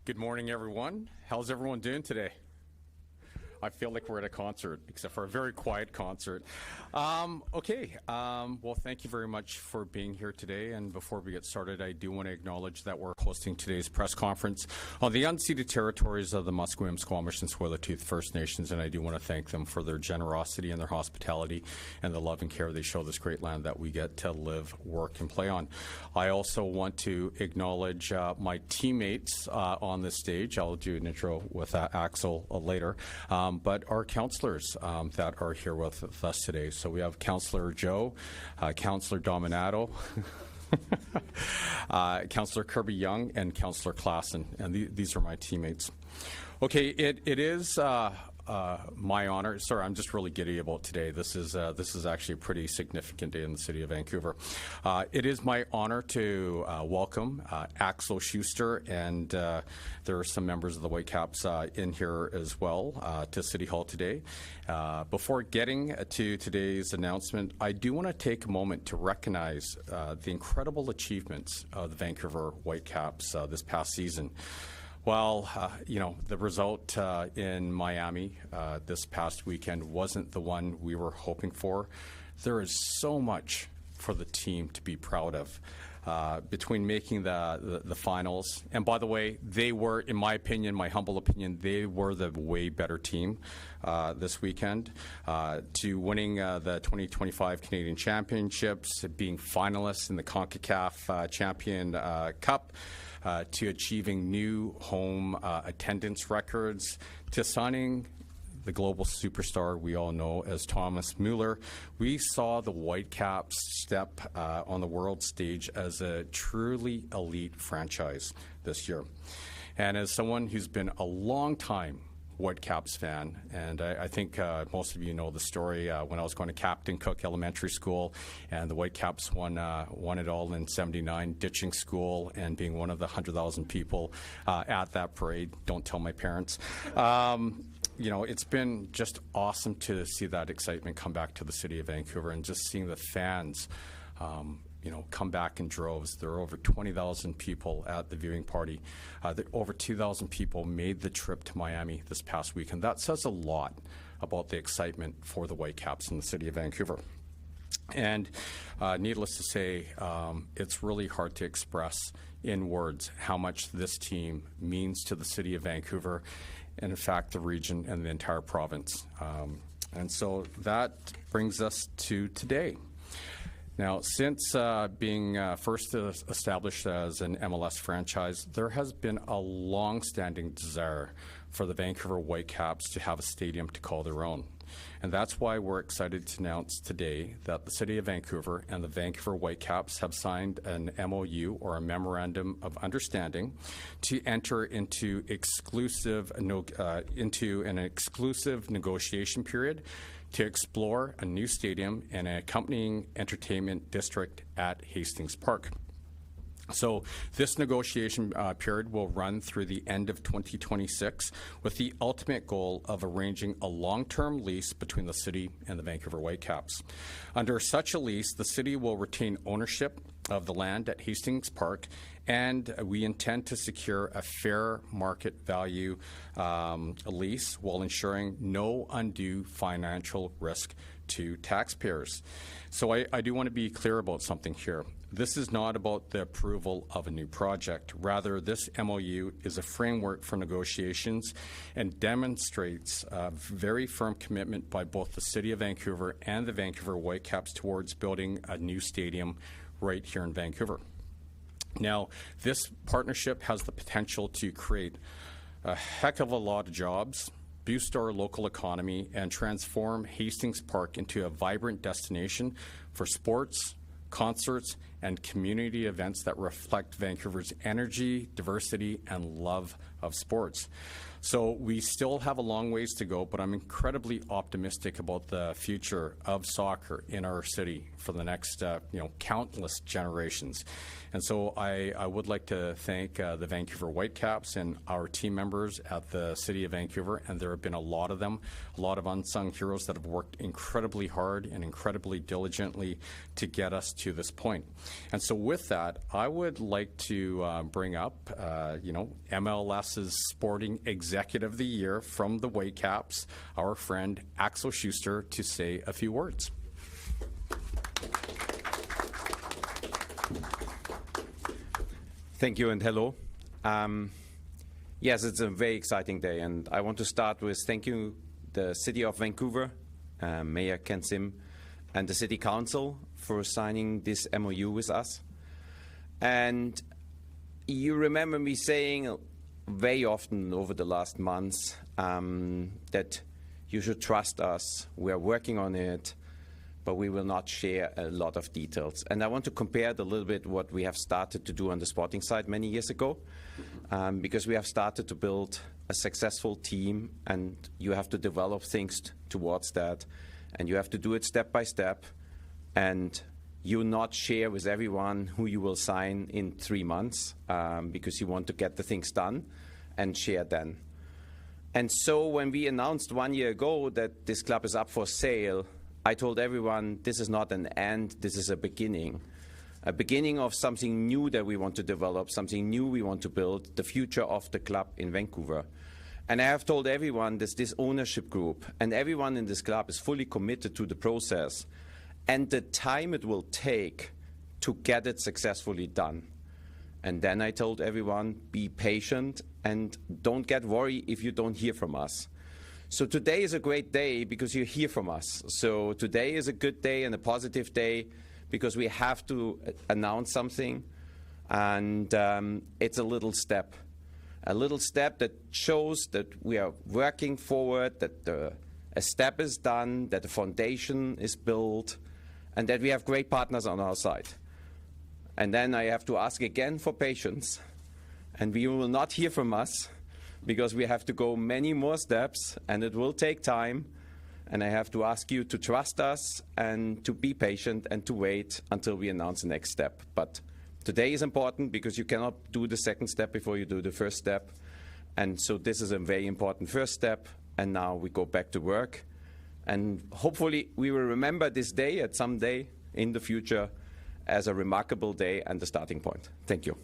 Good morning, everyone. How's everyone doing today? I feel like we're at a concert, except for a very quiet concert. Well, thank you very much for being here today. And before we get started, I do want to acknowledge that we're hosting today's press conference on the unceded territories of the Musqueam, Squamish, and Tsleil-Waututh First Nations. And I do want to thank them for their generosity and their hospitality and the love and care they show this great land that we get to live, work, and play on. I also want to acknowledge my teammates on this stage. I'll do an intro with Axel later. But our councillors that are here with us today. So we have Councillor Joe, Councillor Dominato, Councillor Kirby Young, and Councillor Klassen. And these are my teammates. Okay, it is my honor. Sorry, I'm just really giddy about today. This is actually a pretty significant day in the city of Vancouver. It is my honor to welcome Axel Schuster, and there are some members of the Whitecaps in here as well to City Hall today. Before getting to today's announcement, I do want to take a moment to recognize the incredible achievements of the Vancouver Whitecaps this past season. Well, the result in Miami this past weekend wasn't the one we were hoping for. There is so much for the team to be proud of. Between making the finals, and by the way, they were, in my opinion, my humble opinion, they were the way better team this weekend, to winning the 2025 Canadian Championships, being finalists in the CONCACAF Champion Cup, to achieving new home attendance records, to signing the global superstar we all know as Thomas Muller. We saw the Whitecaps step on the world stage as a truly elite franchise this year. And as someone who's been a long time Whitecaps fan, and I think most of you know the story when I was going to Captain Cook Elementary School, and the Whitecaps won it all in '79, ditching school and being one of the 100,000 people at that parade. Don't tell my parents. It's been just awesome to see that excitement come back to the city of Vancouver, and just seeing the fans come back in droves. There are over 20,000 people at the viewing party. Over 2,000 people made the trip to Miami this past week, and that says a lot about the excitement for the Whitecaps in the city of Vancouver. And needless to say, it's really hard to express in words how much this team means to the city of Vancouver, and in fact the region and the entire province. And so that brings us to today. Now, since being first established as an MLS franchise, there has been a long-standing desire for the Vancouver Whitecaps to have a stadium to call their own. And that's why we're excited to announce today that the City of Vancouver and the Vancouver Whitecaps have signed an MOU, or a memorandum of understanding, to enter into an exclusive negotiation period to explore a new stadium and an accompanying entertainment district at Hastings Park. So this negotiation period will run through the end of 2026, with the ultimate goal of arranging a long-term lease between the city and the Vancouver Whitecaps. Under such a lease, the city will retain ownership of the land at Hastings Park, and we intend to secure a fair market value lease while ensuring no undue financial risk to taxpayers. So I do want to be clear about something here. This is not about the approval of a new project. Rather, this MOU is a framework for negotiations and demonstrates a very firm commitment by both the City of Vancouver and the Vancouver Whitecaps towards building a new stadium right here in Vancouver. Now, this partnership has the potential to create a heck of a lot of jobs, boost our local economy, and transform Hastings Park into a vibrant destination for sports, concerts, and community events that reflect Vancouver's energy, diversity, and love of sports. So we still have a long ways to go, but I'm incredibly optimistic about the future of soccer in our city for the next, countless generations. And so I would like to thank the Vancouver Whitecaps and our team members at the City of Vancouver, and there have been a lot of them, a lot of unsung heroes that have worked incredibly hard and incredibly diligently to get us to this point. And so with that, I would like to bring up, MLS's Sporting Executive of the Year from the Whitecaps, our friend Axel Schuster, to say a few words. Thank you and hello. Yes, it's a very exciting day, and I want to start with thank you the City of Vancouver, Mayor Ken Sim, and the City Council for signing this MOU with us. And you remember me saying very often over the last months that you should trust us. We are working on it, but we will not share a lot of details. And I want to compare it a little bit what we have started to do on the sporting side many years ago, because we have started to build a successful team, and you have to develop things towards that, and you have to do it step by step, and you not share with everyone who you will sign in 3 months, because you want to get the things done and share then. And so when we announced 1 year ago that this club is up for sale, I told everyone this is not an end, this is a beginning of something new that we want to develop, something new we want to build, the future of the club in Vancouver. And I have told everyone that this ownership group and everyone in this club is fully committed to the process and the time it will take to get it successfully done. And then I told everyone, be patient and don't get worried if you don't hear from us. So today is a great day because you hear from us. So today is a good day and a positive day because we have to announce something, and it's a little step that shows that we are working forward, that a step is done, that the foundation is built, and that we have great partners on our side. And then I have to ask again for patience, and you will not hear from us because we have to go many more steps, and it will take time. And I have to ask you to trust us and to be patient and to wait until we announce the next step. But today is important because you cannot do the second step before you do the first step. And so this is a very important first step. And now we go back to work. And hopefully we will remember this day at some day in the future as a remarkable day and the starting point. Thank you.